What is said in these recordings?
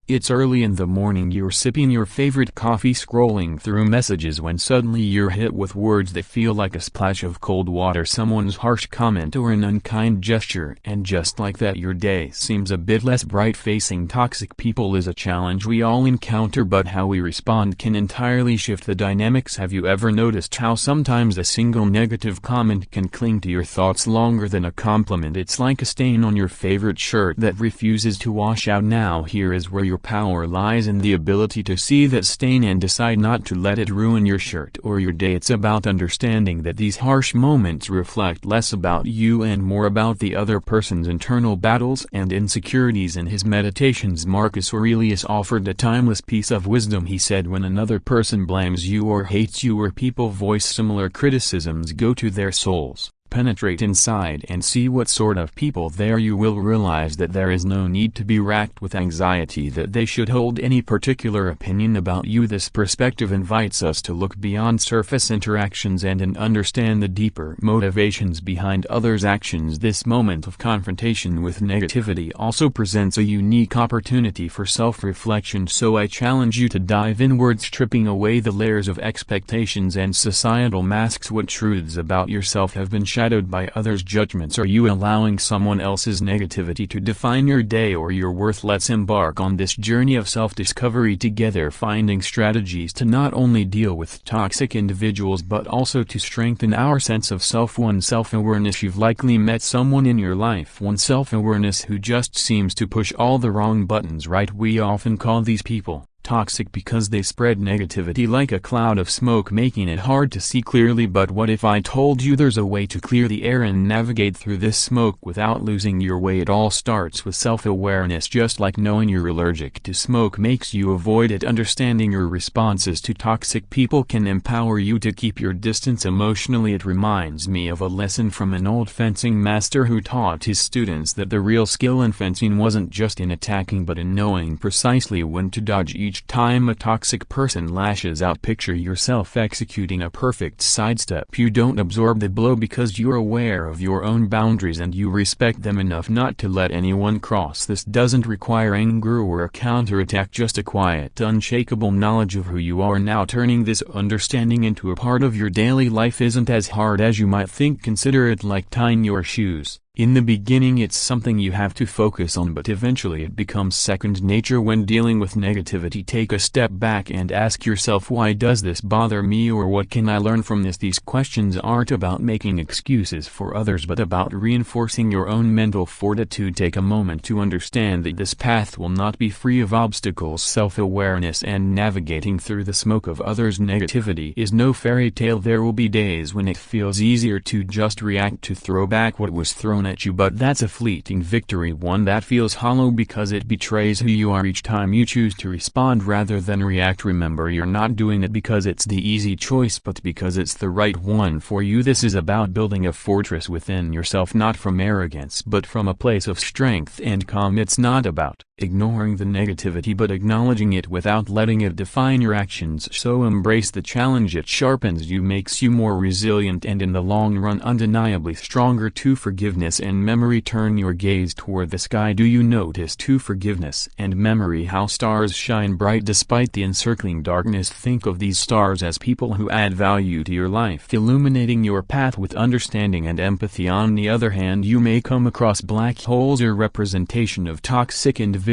It's early in the morning, you're sipping your favorite coffee, scrolling through messages, when suddenly you're hit with words that feel like a splash of cold water, someone's harsh comment or an unkind gesture, and just like that your day seems a bit less bright. Facing toxic people is a challenge we all encounter, but how we respond can entirely shift the dynamics. Have you ever noticed how sometimes a single negative comment can cling to your thoughts longer than a compliment? It's like a stain on your favorite shirt that refuses to wash out. Now here is where your power lies, in the ability to see that stain and decide not to let it ruin your shirt or your day. It's about understanding that these harsh moments reflect less about you and more about the other person's internal battles and insecurities. In his meditations, Marcus Aurelius offered a timeless piece of wisdom. He said, when another person blames you or hates you, or people voice similar criticisms, go to their souls, penetrate inside and see what sort of people they are. You will realize that there is no need to be racked with anxiety that they should hold any particular opinion about you. This perspective invites us to look beyond surface interactions and understand the deeper motivations behind others' actions. This moment of confrontation with negativity also presents a unique opportunity for self-reflection, so I challenge you to dive inwards, stripping away the layers of expectations and societal masks. What truths about yourself have been shadowed by others' judgments? Are you allowing someone else's negativity to define your day or your worth? Let's embark on this journey of self-discovery together, finding strategies to not only deal with toxic individuals but also to strengthen our sense of self. One, self-awareness. You've likely met someone in your life, one self-awareness, who just seems to push all the wrong buttons, right? We often call these people toxic because they spread negativity like a cloud of smoke, making it hard to see clearly. But what if I told you there's a way to clear the air and navigate through this smoke without losing your way? It all starts with self-awareness. Just like knowing you're allergic to smoke makes you avoid it, understanding your responses to toxic people can empower you to keep your distance emotionally. It reminds me of a lesson from an old fencing master who taught his students that the real skill in fencing wasn't just in attacking but in knowing precisely when to dodge. Each time a toxic person lashes out, picture yourself executing a perfect sidestep. You don't absorb the blow because you're aware of your own boundaries and you respect them enough not to let anyone cross. This doesn't require anger or a counterattack, just a quiet, unshakable knowledge of who you are. Now, turning this understanding into a part of your daily life isn't as hard as you might think. Consider it like tying your shoes. In the beginning it's something you have to focus on, but eventually it becomes second nature. When dealing with negativity, take a step back and ask yourself, why does this bother me, or what can I learn from this? These questions aren't about making excuses for others but about reinforcing your own mental fortitude. Take a moment to understand that this path will not be free of obstacles. Self-awareness and navigating through the smoke of others' negativity is no fairy tale. There will be days when it feels easier to just react, to throw back what was thrown at you, but that's a fleeting victory, one that feels hollow because it betrays who you are each time you choose to respond rather than react. Remember, you're not doing it because it's the easy choice but because it's the right one for you. This is about building a fortress within yourself, not from arrogance but from a place of strength and calm. It's not about ignoring the negativity but acknowledging it without letting it define your actions. So embrace the challenge. It sharpens you, makes you more resilient, and in the long run undeniably stronger. 2. Forgiveness and memory. Turn your gaze toward the sky. Do you notice, to forgiveness and memory, how stars shine bright despite the encircling darkness? Think of these stars as people who add value to your life, illuminating your path with understanding and empathy. On the other hand, you may come across black holes, a representation of toxic individuals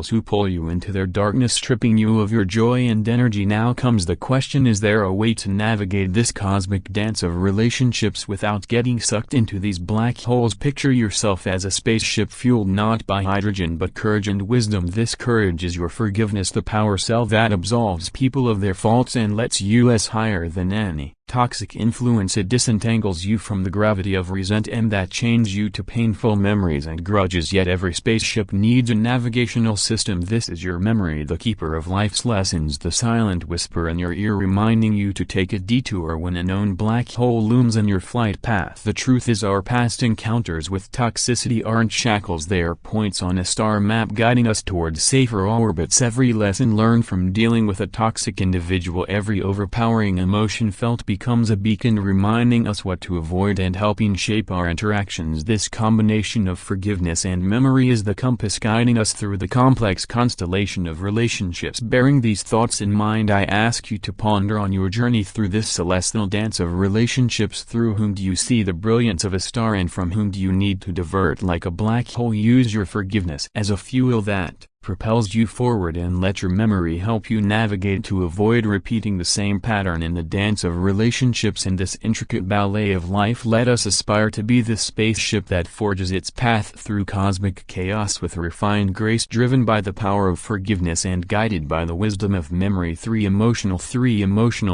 who pull you into their darkness, stripping you of your joy and energy. Now comes the question, is there a way to navigate this cosmic dance of relationships without getting sucked into these black holes? Picture yourself as a spaceship fueled not by hydrogen but courage and wisdom. This courage is your forgiveness, the power cell that absolves people of their faults and lets you as higher than any toxic influence. It disentangles you from the gravity of resentment that chains you to painful memories and grudges. Yet every spaceship needs a navigational system. This is your memory, the keeper of life's lessons, the silent whisper in your ear reminding you to take a detour when a known black hole looms in your flight path. The truth is, our past encounters with toxicity aren't shackles, they are points on a star map guiding us towards safer orbits. Every lesson learned from dealing with a toxic individual, every overpowering emotion felt becomes a beacon reminding us what to avoid and helping shape our interactions. This combination of forgiveness and memory is the compass guiding us through the complex constellation of relationships. Bearing these thoughts in mind, I ask you to ponder on your journey through this celestial dance of relationships. Through whom do you see the brilliance of a star, and from whom do you need to divert like a black hole? Use your forgiveness as a fuel that propels you forward, and let your memory help you navigate to avoid repeating the same pattern in the dance of relationships. In this intricate ballet of life, let us aspire to be the spaceship that forges its path through cosmic chaos with refined grace, driven by the power of forgiveness and guided by the wisdom of memory. 3. Emotional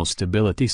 stability.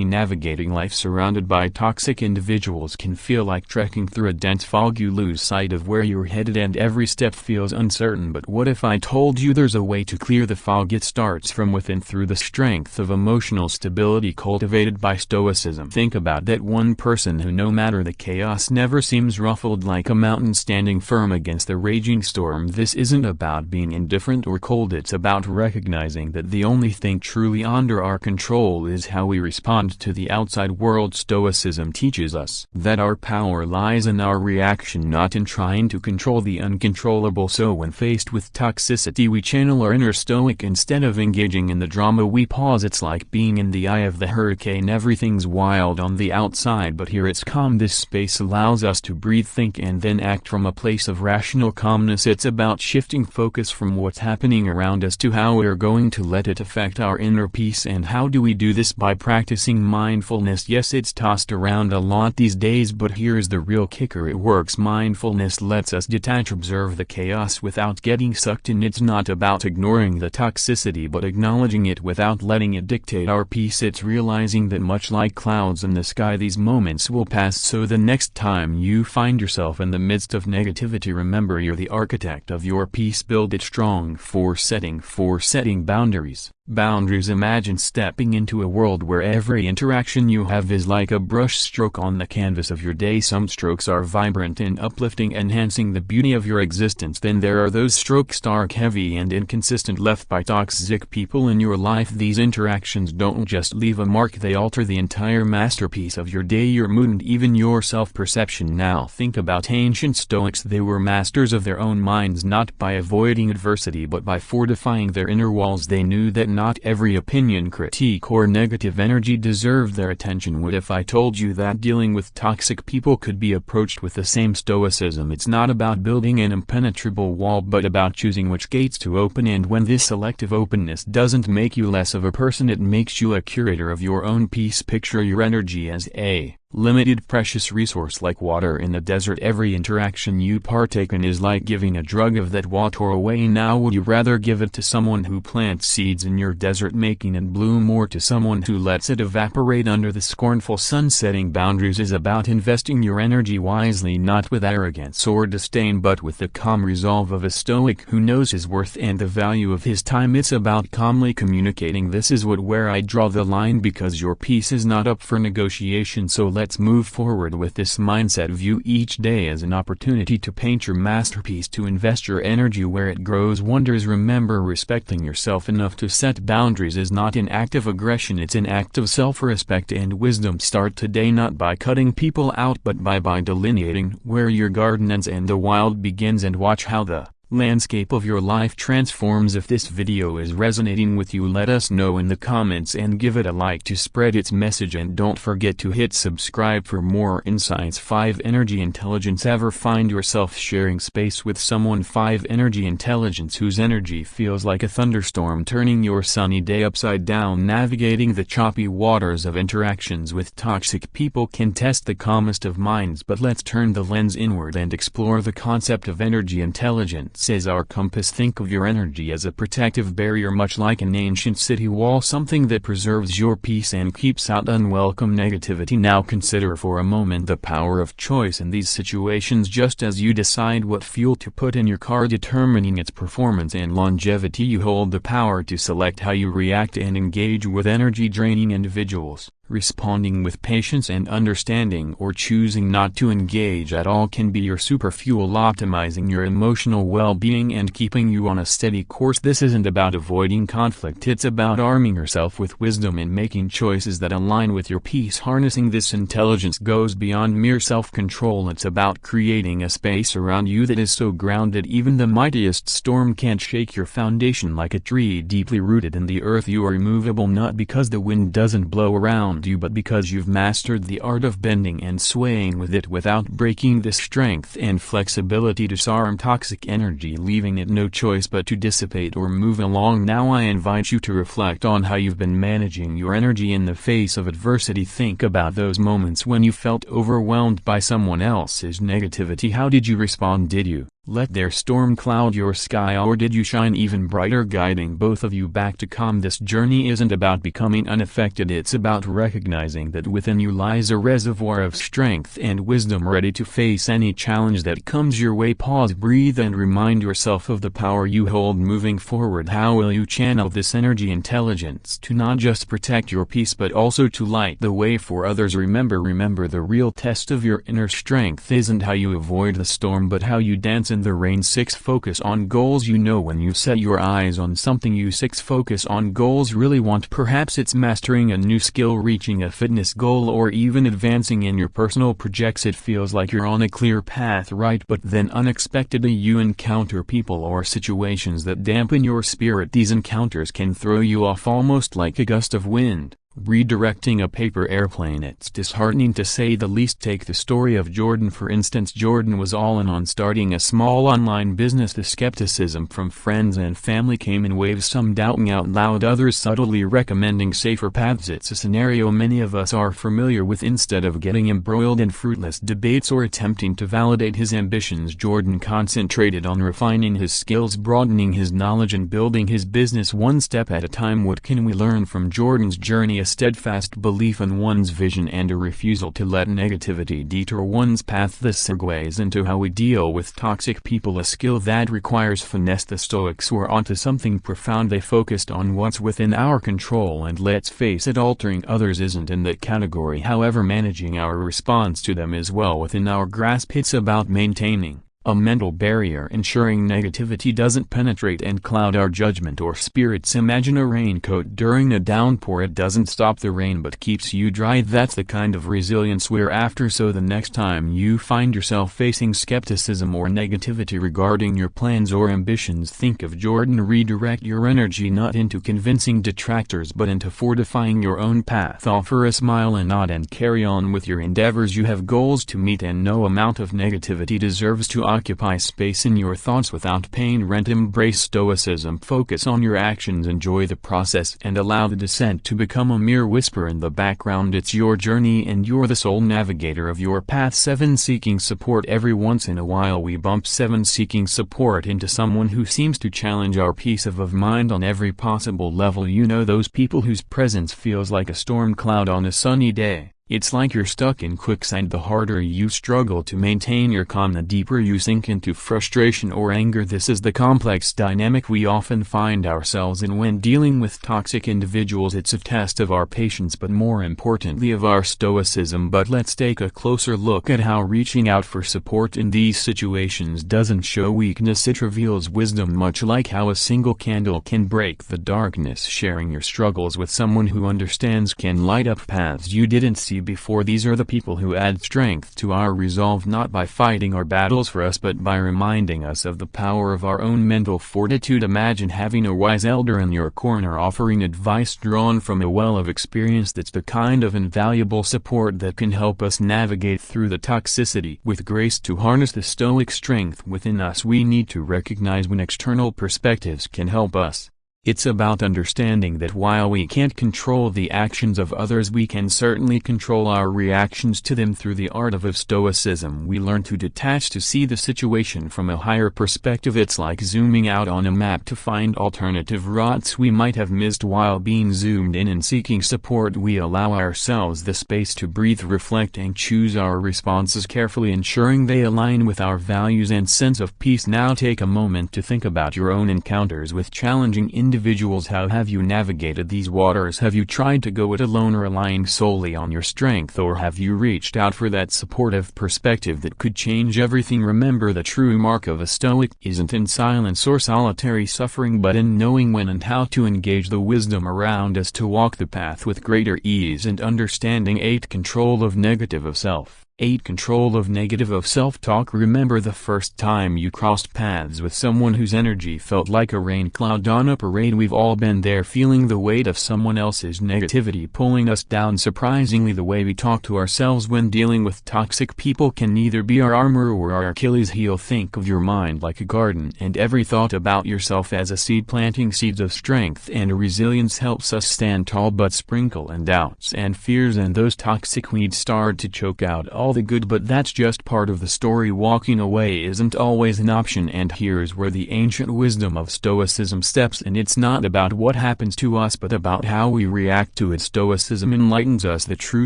Navigating life surrounded by toxic individuals can feel like trekking through a dense fog. You lose sight of where you're headed and every step feels uncertain. But what if I told you there's a way to clear the fog? It starts from within through the strength of emotional stability cultivated by Stoicism. Think about that one person who, no matter the chaos, never seems ruffled, like a mountain standing firm against the raging storm. This isn't about being indifferent or cold, it's about recognizing that the only thing truly under our control is how we respond to the outside world. Stoicism teaches us that our power lies in our reaction, not in trying to control the uncontrollable. So when faced with toxicity, we channel our inner Stoic. Instead of engaging in the drama, we pause. It's like being in the eye of the hurricane. Everything's wild on the outside, but here it's calm. This space allows us to breathe, think, and then act from a place of rational calmness. It's about shifting focus from what's happening around us to how we're going to let it affect our inner peace. And how do we do this? By practicing mindfulness. Yes, it's tossed around a lot these days, but here's the real kicker: it works. Mindfulness lets us detach, observe the chaos without getting sucked in. It's not about ignoring the toxicity, but acknowledging it without letting it dictate our peace. It's realizing that much like clouds in the sky, these moments will pass. So the next time you find yourself in the midst of negativity, remember you're the architect of your peace. Build it strong. 4. Setting boundaries. Imagine stepping into a world where every interaction you have is like a brush stroke on the canvas of your day. Some strokes are vibrant and uplifting, enhancing the beauty of your existence. Then there are those strokes dark, heavy, and inconsistent, left by toxic people in your life. These interactions don't just leave a mark, they alter the entire masterpiece of your day, your mood, and even your self-perception. Now think about ancient Stoics. They were masters of their own minds, not by avoiding adversity but by fortifying their inner walls. They knew that not every opinion, critique, or negative energy deserved their attention. What if I told you that dealing with toxic people could be approached with the same stoicism? It's not about building an impenetrable wall, but about choosing which gates to open. And when this selective openness doesn't make you less of a person, it makes you a curator of your own peace. Picture your energy as a limited precious resource, like water in the desert. Every interaction you partake in is like giving a drug of that water away. Now would you rather give it to someone who plants seeds in your desert, making it bloom, or to someone who lets it evaporate under the scornful sun? Setting boundaries is about investing your energy wisely, not with arrogance or disdain, but with the calm resolve of a Stoic who knows his worth and the value of his time. It's about calmly communicating, "This is where I draw the line," because your peace is not up for negotiation. So let's move forward with this mindset. View each day as an opportunity to paint your masterpiece, to invest your energy where it grows wonders. Remember, respecting yourself enough to set boundaries is not an act of aggression, it's an act of self-respect and wisdom. Start today not by cutting people out, but by delineating where your garden ends and the wild begins, and watch how the landscape of your life transforms. If this video is resonating with you, let us know in the comments and give it a like to spread its message, and don't forget to hit subscribe for more insights. 5. Energy intelligence. Ever find yourself sharing space with someone? 5. Energy intelligence, whose energy feels like a thunderstorm, turning your sunny day upside down. Navigating the choppy waters of interactions with toxic people can test the calmest of minds, but let's turn the lens inward and explore the concept of energy intelligence as our compass. Think of your energy as a protective barrier, much like an ancient city wall, something that preserves your peace and keeps out unwelcome negativity. Now consider for a moment the power of choice in these situations. Just as you decide what fuel to put in your car, determining its performance and longevity, you hold the power to select how you react and engage with energy-draining individuals. Responding with patience and understanding or choosing not to engage at all can be your superfuel, optimizing your emotional well-being and keeping you on a steady course. This isn't about avoiding conflict, it's about arming yourself with wisdom and making choices that align with your peace. Harnessing this intelligence goes beyond mere self-control. It's about creating a space around you that is so grounded even the mightiest storm can't shake your foundation. Like a tree deeply rooted in the earth, you are immovable, not because the wind doesn't blow around you, but because you've mastered the art of bending and swaying with it without breaking. This strength and flexibility disarm toxic energy, leaving it no choice but to dissipate or move along. Now I invite you to reflect on how you've been managing your energy in the face of adversity. Think about those moments when you felt overwhelmed by someone else's negativity. How did you respond? Did you let their storm cloud your sky, or did you shine even brighter, guiding both of you back to calm? This journey isn't about becoming unaffected, it's about recognizing that within you lies a reservoir of strength and wisdom ready to face any challenge that comes your way. Pause, breathe, and remind yourself of the power you hold moving forward. How will you channel this energy intelligence to not just protect your peace but also to light the way for others? Remember, the real test of your inner strength isn't how you avoid the storm but how you dance in the rain. 6. Focus on goals. You know when you set your eyes on something you focus on goals really want. Perhaps it's mastering a new skill, reaching a fitness goal, or even advancing in your personal projects. It feels like you're on a clear path, right? But then unexpectedly you encounter people or situations that dampen your spirit. These encounters can throw you off almost like a gust of wind, redirecting a paper airplane. It's disheartening to say the least. Take the story of Jordan for instance. Jordan was all in on starting a small online business. The skepticism from friends and family came in waves, some doubting out loud, others subtly recommending safer paths. It's a scenario many of us are familiar with. Instead of getting embroiled in fruitless debates or attempting to validate his ambitions, Jordan concentrated on refining his skills, broadening his knowledge, and building his business one step at a time. What can we learn from Jordan's journey? A steadfast belief in one's vision and a refusal to let negativity detour one's path. This segues into how we deal with toxic people, a skill that requires finesse. The Stoics were onto something profound. They focused on what's within our control, and let's face it, altering others isn't in that category. However, managing our response to them is well within our grasp. It's about maintaining a mental barrier, ensuring negativity doesn't penetrate and cloud our judgment or spirits. Imagine a raincoat during a downpour. It doesn't stop the rain but keeps you dry. That's the kind of resilience we're after. So the next time you find yourself facing skepticism or negativity regarding your plans or ambitions, think of Jordan. Redirect your energy not into convincing detractors but into fortifying your own path. Offer a smile, a nod, and carry on with your endeavors. You have goals to meet, and no amount of negativity deserves to occupy space in your thoughts without paying rent. Embrace Stoicism. Focus on your actions, enjoy the process, and allow the descent to become a mere whisper in the background. It's your journey and you're the sole navigator of your path. 7. Seeking support. Every once in a while we bump 7. Seeking support into someone who seems to challenge our peace of mind on every possible level. You know those people whose presence feels like a storm cloud on a sunny day. It's like you're stuck in quicksand. The harder you struggle to maintain your calm, the deeper you sink into frustration or anger. This is the complex dynamic we often find ourselves in when dealing with toxic individuals. It's a test of our patience, but more importantly of our stoicism. But let's take a closer look at how reaching out for support in these situations doesn't show weakness, it reveals wisdom. Much like how a single candle can break the darkness, sharing your struggles with someone who understands can light up paths you didn't see before. These are the people who add strength to our resolve, not by fighting our battles for us but by reminding us of the power of our own mental fortitude. Imagine having a wise elder in your corner offering advice drawn from a well of experience. That's the kind of invaluable support that can help us navigate through the toxicity with grace. To harness the stoic strength within us, we need to recognize when external perspectives can help us. It's about understanding that while we can't control the actions of others, we can certainly control our reactions to them. Through the art of stoicism, we learn to detach, to see the situation from a higher perspective. It's like zooming out on a map to find alternative routes we might have missed while being zoomed in. And seeking support, we allow ourselves the space to breathe, reflect, and choose our responses carefully, ensuring they align with our values and sense of peace. Now take a moment to think about your own encounters with challenging individuals individuals. How have you navigated these waters? Have you tried to go it alone, relying solely on your strength, or have you reached out for that supportive perspective that could change everything? Remember, the true mark of a Stoic isn't in silence or solitary suffering, but in knowing when and how to engage the wisdom around us to walk the path with greater ease and understanding. 8. Control of negative of self. 8. Control of negative of self-talk. Remember the first time you crossed paths with someone whose energy felt like a rain cloud on a parade. We've all been there, feeling the weight of someone else's negativity pulling us down. Surprisingly, the way we talk to ourselves when dealing with toxic people can neither be our armor or our Achilles heel. Think of your mind like a garden, and every thought about yourself as a seed. Planting seeds of strength and resilience helps us stand tall, but sprinkle in doubts and fears, and those toxic weeds start to choke out all the good. But that's just part of the story. Walking away isn't always an option, and here's where the ancient wisdom of Stoicism steps in. It's not about what happens to us, but about how we react to it. Stoicism enlightens us that true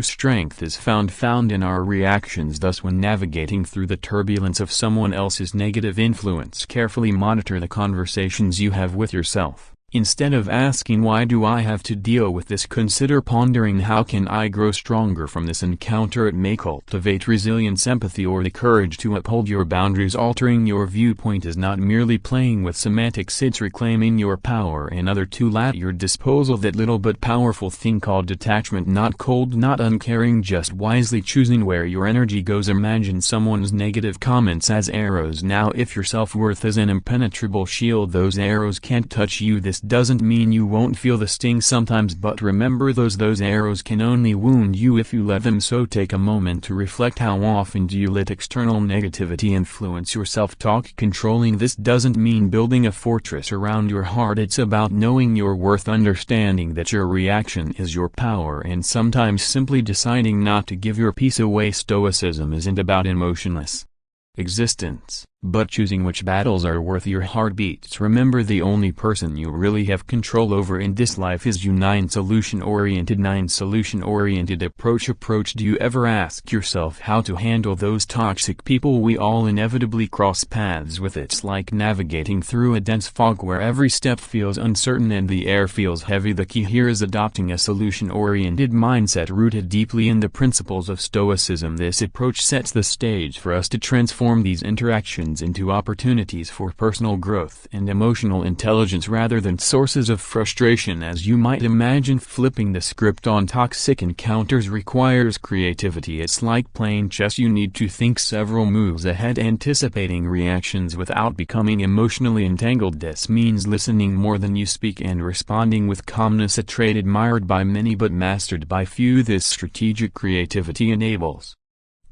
strength is found in our reactions. Thus, when navigating through the turbulence of someone else's negative influence, carefully monitor the conversations you have with yourself. Instead of asking, why do I have to deal with this, consider pondering, how can I grow stronger from this encounter? It may cultivate resilience, empathy, or the courage to uphold your boundaries. Altering your viewpoint is not merely playing with semantics, it's reclaiming your power and other tools at your disposal. That little but powerful thing called detachment, not cold, not uncaring, just wisely choosing where your energy goes. Imagine someone's negative comments as arrows. Now, if your self-worth is an impenetrable shield, those arrows can't touch you. This doesn't mean you won't feel the sting sometimes, but remember, those arrows can only wound you if you let them. So take a moment to reflect, how often do you let external negativity influence your self-talk? Controlling this doesn't mean building a fortress around your heart. It's about knowing your worth, understanding that your reaction is your power, and sometimes simply deciding not to give your peace away. Stoicism isn't about emotionless existence, but choosing which battles are worth your heartbeats. Remember, the only person you really have control over in this life is you. 9. Solution-oriented. 9. Solution-oriented approach. Do you ever ask yourself how to handle those toxic people? We all inevitably cross paths with. It's like navigating through a dense fog where every step feels uncertain and the air feels heavy. The key here is adopting a solution-oriented mindset rooted deeply in the principles of Stoicism. This approach sets the stage for us to transform these interactions into opportunities for personal growth and emotional intelligence rather than sources of frustration. As you might imagine, flipping the script on toxic encounters requires creativity. It's like playing chess. You need to think several moves ahead, anticipating reactions without becoming emotionally entangled. This means listening more than you speak and responding with calmness, a trait admired by many but mastered by few. This strategic creativity enables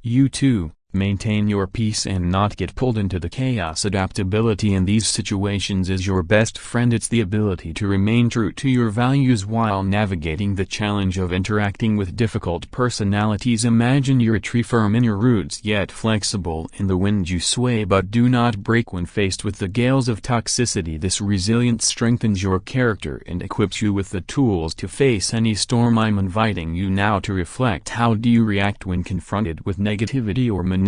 you to maintain your peace and not get pulled into the chaos. Adaptability in these situations is your best friend. It's the ability to remain true to your values while navigating the challenge of interacting with difficult personalities. Imagine you're a tree, firm in your roots yet flexible in the wind. You sway but do not break when faced with the gales of toxicity. This resilience strengthens your character and equips you with the tools to face any storm. I'm inviting you now to reflect. How do you react when confronted with negativity or manipulation?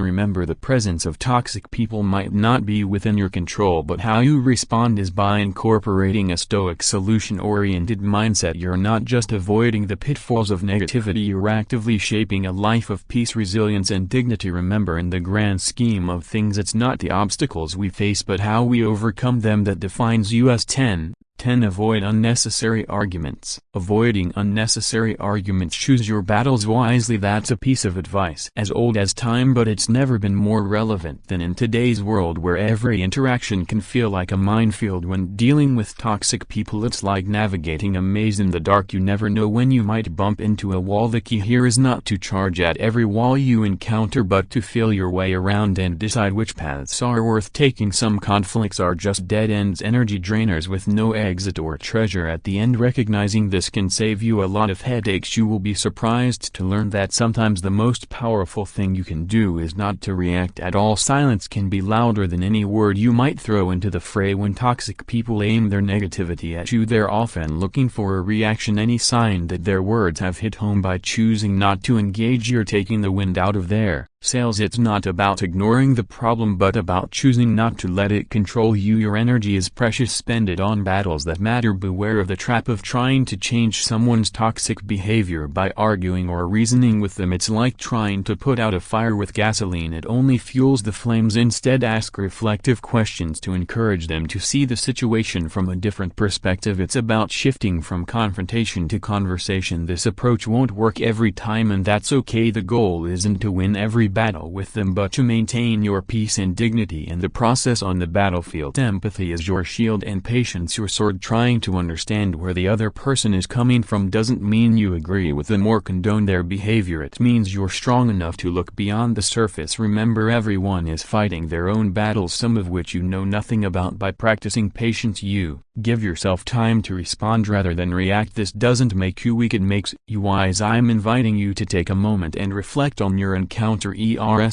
Remember, the presence of toxic people might not be within your control, but how you respond is. By incorporating a Stoic solution-oriented mindset, you're not just avoiding the pitfalls of negativity, you're actively shaping a life of peace, resilience, and dignity. Remember, in the grand scheme of things, it's not the obstacles we face but how we overcome them that defines us. 10. Avoid unnecessary arguments. Avoiding unnecessary arguments. Choose your battles wisely. That's a piece of advice as old as time, but it's never been more relevant than in today's world where every interaction can feel like a minefield. When dealing with toxic people, it's like navigating a maze in the dark. You never know when you might bump into a wall. The key here is not to charge at every wall you encounter, but to feel your way around and decide which paths are worth taking. Some conflicts are just dead ends, energy drainers with no exit or treasure at the end. Recognizing this can save you a lot of headaches. You will be surprised to learn that sometimes the most powerful thing you can do is not to react at all. Silence can be louder than any word you might throw into the fray. When toxic people aim their negativity at you, they're often looking for a reaction, any sign that their words have hit home. By choosing not to engage, you're taking the wind out of their Sales: it's not about ignoring the problem but about choosing not to let it control you. Your energy is precious, spend it on battles that matter. Beware of the trap of trying to change someone's toxic behavior by arguing or reasoning with them. It's like trying to put out a fire with gasoline, it only fuels the flames. Instead, ask reflective questions to encourage them to see the situation from a different perspective. It's about shifting from confrontation to conversation. This approach won't work every time, and that's okay. The goal isn't to win every battle with them but to maintain your peace and dignity in the process on the battlefield. Empathy is your shield and patience your sword. Trying to understand where the other person is coming from doesn't mean you agree with them or condone their behavior. It means you're strong enough to look beyond the surface. Remember, everyone is fighting their own battles, some of which you know nothing about. By practicing patience, you give yourself time to respond rather than react. This doesn't make you weak, it makes you wise. I'm inviting you to take a moment and reflect on your encounter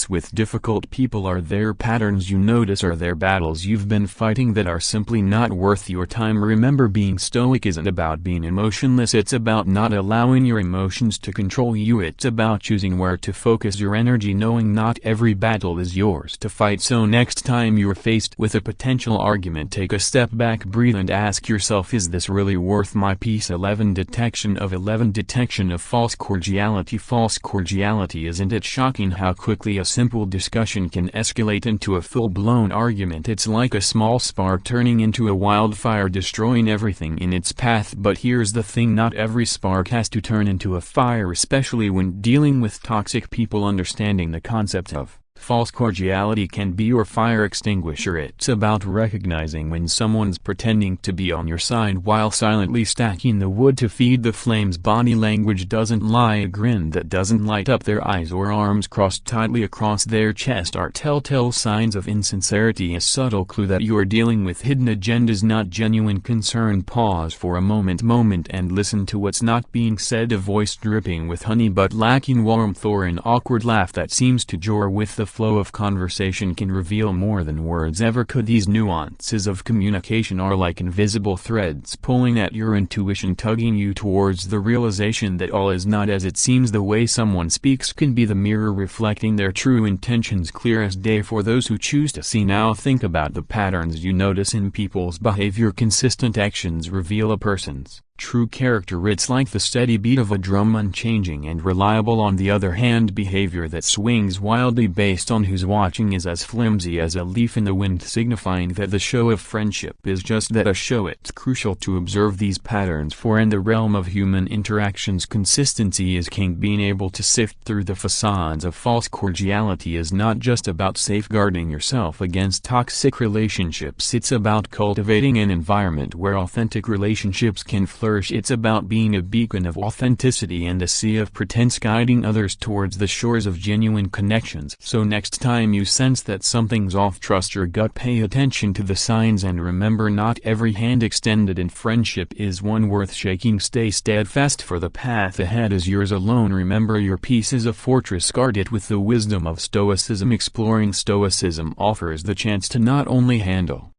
with difficult people. Are there patterns you notice? Are there battles you've been fighting that are simply not worth your time? Remember, being stoic isn't about being emotionless, it's about not allowing your emotions to control you. It's about choosing where to focus your energy, knowing not every battle is yours to fight. So next time you're faced with a potential argument, take a step back, breathe and ask yourself, is this really worth my peace? 11 Detection of false cordiality. False cordiality. Isn't it shocking how quickly a simple discussion can escalate into a full-blown argument? It's like a small spark turning into a wildfire, destroying everything in its path. But here's the thing, not every spark has to turn into a fire, especially when dealing with toxic people. Understanding the concept of false cordiality can be your fire extinguisher. It's about recognizing when someone's pretending to be on your side while silently stacking the wood to feed the flames. Body language doesn't lie. A grin that doesn't light up their eyes or arms crossed tightly across their chest are telltale signs of insincerity, a subtle clue that you're dealing with hidden agendas, not genuine concern. Pause for a moment and listen to what's not being said. A voice dripping with honey but lacking warmth, or an awkward laugh that seems to jar with the flow of conversation, can reveal more than words ever could. These nuances of communication are like invisible threads pulling at your intuition, tugging you towards the realization that all is not as it seems. The way someone speaks can be the mirror reflecting their true intentions, clear as day for those who choose to see. Now think about the patterns you notice in people's behavior. Consistent actions reveal a person's true character. It's like the steady beat of a drum, unchanging and reliable. On the other hand, behavior that swings wildly based on who's watching is as flimsy as a leaf in the wind, signifying that the show of friendship is just that, a show. It's crucial to observe these patterns, for in the realm of human interactions, consistency is king. Being able to sift through the facades of false cordiality is not just about safeguarding yourself against toxic relationships, it's about cultivating an environment where authentic relationships can flourish. It's about being a beacon of authenticity and a sea of pretense, guiding others towards the shores of genuine connections. So next time you sense that something's off, trust your gut, pay attention to the signs, and remember, not every hand extended in friendship is one worth shaking. Stay steadfast, for the path ahead is yours alone. Remember, your peace is a fortress, guard it with the wisdom of Stoicism. Exploring Stoicism offers the chance to not only handle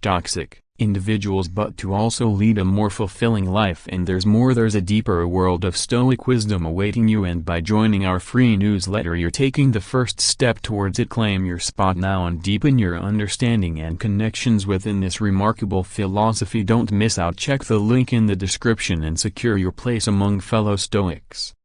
toxic individuals but to also lead a more fulfilling life. And there's more, there's a deeper world of Stoic wisdom awaiting you, and by joining our free newsletter you're taking the first step towards it. Claim your spot now and deepen your understanding and connections within this remarkable philosophy. Don't miss out. Check the link in the description and secure your place among fellow Stoics.